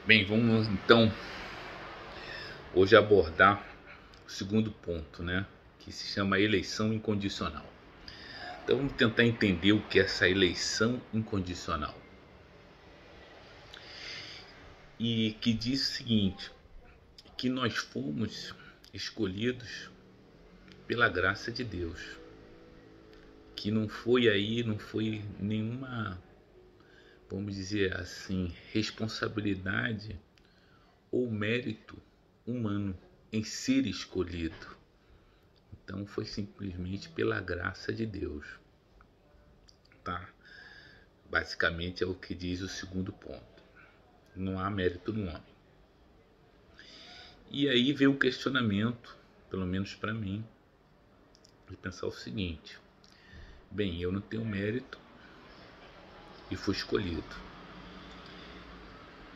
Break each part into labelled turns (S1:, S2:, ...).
S1: Bem, vamos então hoje abordar o segundo ponto, né? Que se chama eleição incondicional. Então vamos tentar entender o que é essa eleição incondicional. E que diz o seguinte, que nós fomos escolhidos pela graça de Deus. Que não foi nenhuma, vamos dizer assim, responsabilidade ou mérito humano em ser escolhido. Então foi simplesmente pela graça de Deus, tá? Basicamente é o que diz o segundo ponto. Não há mérito no homem. E aí veio o questionamento, pelo menos para mim, de pensar o seguinte: bem, eu não tenho mérito e fui escolhido,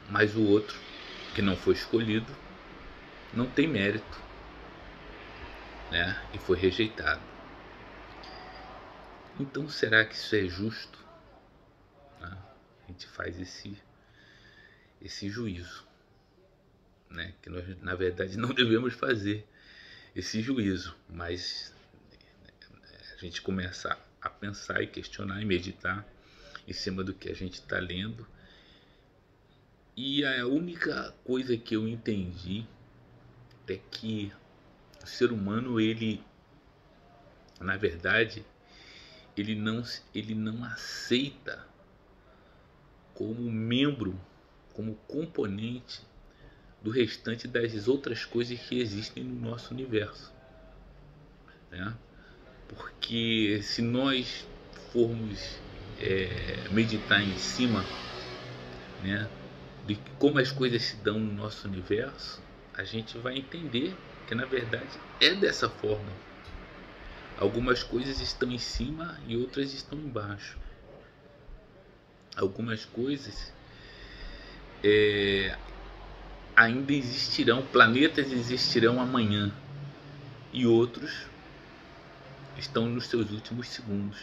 S1: mas o outro que não foi escolhido não tem mérito, né? E foi rejeitado. Então será que isso é justo? Né? A gente faz esse juízo, né? Que nós na verdade não devemos fazer esse juízo, mas a gente começa a pensar e questionar e meditar em cima do que a gente está lendo. E a única coisa que eu entendi é que o ser humano, ele, na verdade, ele não aceita como membro, como componente do restante das outras coisas que existem no nosso universo, né? Porque se nós formos meditar em cima, né, de como as coisas se dão no nosso universo, a gente vai entender que na verdade é dessa forma. Algumas coisas estão em cima e outras estão embaixo. Algumas coisas ainda existirão, planetas existirão amanhã e outros estão nos seus últimos segundos,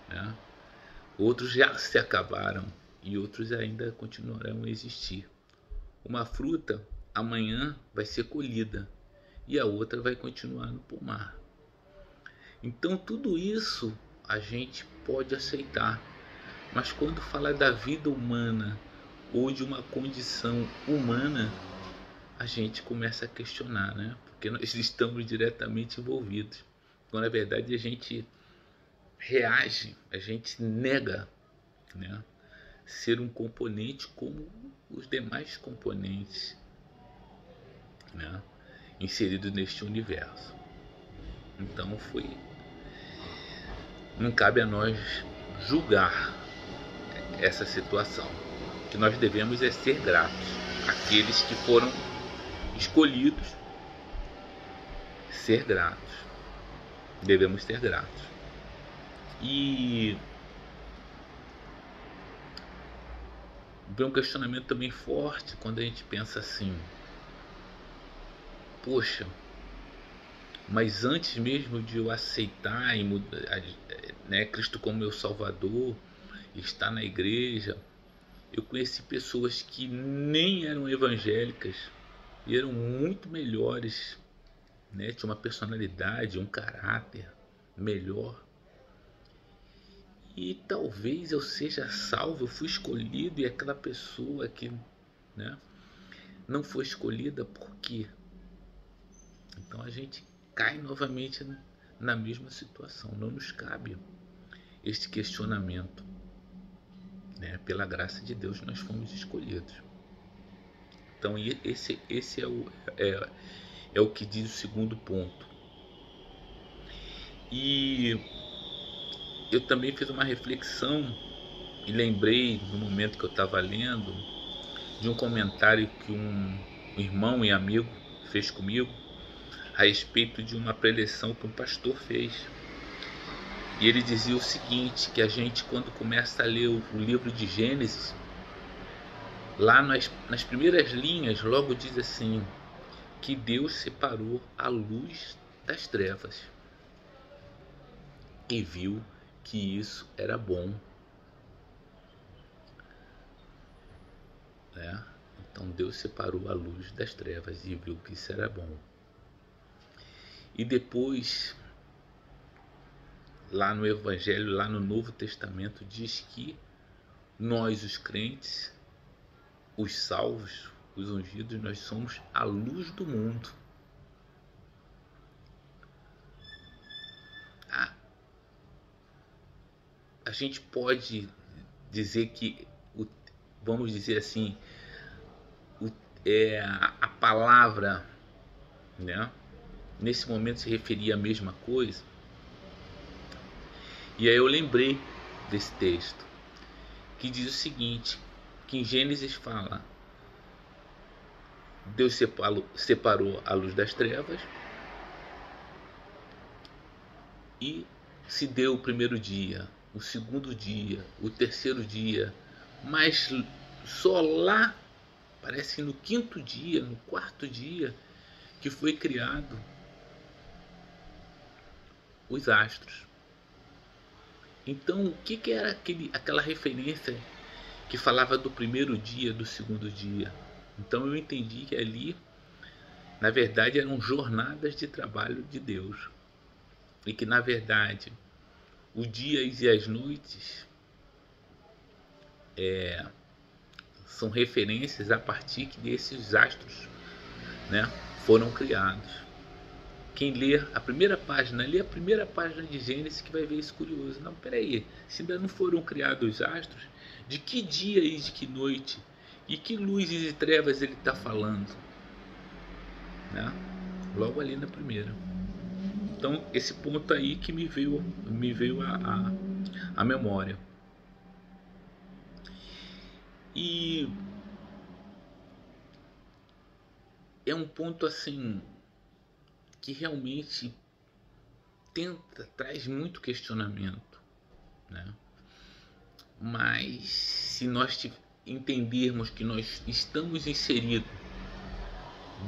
S1: né? Outros já se acabaram e outros ainda continuarão a existir. Uma fruta amanhã vai ser colhida e a outra vai continuar no pomar. Então tudo isso a gente pode aceitar, mas quando fala da vida humana ou de uma condição humana, a gente começa a questionar, né? Porque nós estamos diretamente envolvidos. Então, na verdade, a gente reage, a gente nega, né, ser um componente como os demais componentes, né, inseridos neste universo. Então não cabe a nós julgar essa situação. O que nós devemos é ser gratos àqueles que foram escolhidos, ser gratos. Devemos ser gratos. E vem um questionamento também forte quando a gente pensa assim: poxa, mas antes mesmo de eu aceitar e mudar, né, Cristo como meu Salvador, estar na igreja, eu conheci pessoas que nem eram evangélicas e eram muito melhores, né? Tinha uma personalidade, um caráter melhor. E talvez eu seja salvo, eu fui escolhido e aquela pessoa que, né, não foi escolhida por quê? Então a gente cai novamente na mesma situação. Não nos cabe este questionamento, né? Pela graça de Deus nós fomos escolhidos. Então esse é o que diz o segundo ponto. E eu também fiz uma reflexão e lembrei no momento que eu estava lendo de um comentário que um irmão e amigo fez comigo a respeito de uma preleção que um pastor fez. E ele dizia o seguinte, que a gente, quando começa a ler o livro de Gênesis, lá nas primeiras linhas logo diz assim, que Deus separou a luz das trevas e viu que isso era bom, né? Então Deus separou a luz das trevas e viu que isso era bom. E depois, lá no Evangelho, lá no Novo Testamento, diz que nós, os crentes, os salvos, os ungidos, nós somos a luz do mundo. A gente pode dizer que, vamos dizer assim, a palavra, né, nesse momento se referia à mesma coisa. E aí eu lembrei desse texto que diz o seguinte, que em Gênesis fala: Deus separou a luz das trevas e se deu o primeiro dia, o segundo dia, o terceiro dia, mas só lá, parece no quinto dia, no quarto dia, que foi criado os astros. Então, o que era aquela referência que falava do primeiro dia, do segundo dia? Então eu entendi que ali, na verdade, eram jornadas de trabalho de Deus. E que, na verdade, os dias e as noites são referências a partir que desses astros, né, foram criados. Quem lê a primeira página, lê a primeira página de Gênesis, que vai ver isso curioso. Não, peraí, se ainda não foram criados os astros, de que dia e de que noite, e que luzes e trevas ele está falando, né? Logo ali na primeira. Então esse ponto aí que me veio a memória. E é um ponto assim que realmente traz muito questionamento, né? Mas se nós entendermos que nós estamos inseridos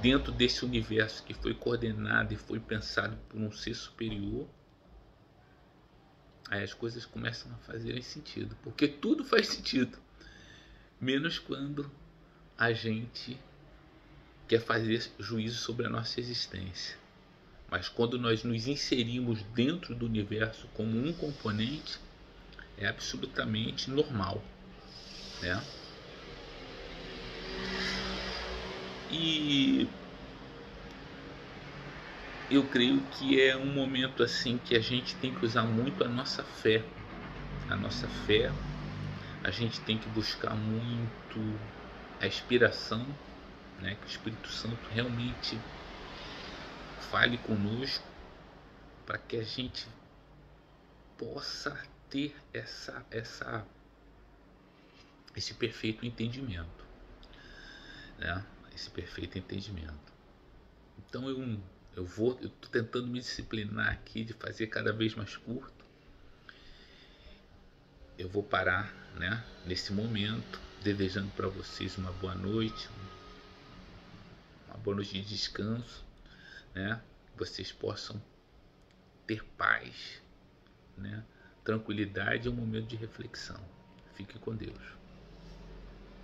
S1: dentro desse universo que foi coordenado e foi pensado por um ser superior, aí as coisas começam a fazerem sentido, porque tudo faz sentido, menos quando a gente quer fazer juízo sobre a nossa existência. Mas quando nós nos inserimos dentro do universo como um componente, é absolutamente normal, né? E eu creio que é um momento assim que a gente tem que usar muito a nossa fé. A nossa fé, a gente tem que buscar muito a inspiração, né? Que o Espírito Santo realmente fale conosco para que a gente possa ter esse perfeito entendimento, né? Esse perfeito entendimento. Então eu estou tentando me disciplinar aqui de fazer cada vez mais curto. Eu vou parar, né, nesse momento, desejando para vocês uma boa noite de descanso, né? Vocês possam ter paz, né? Tranquilidade e um momento de reflexão. Fique com Deus.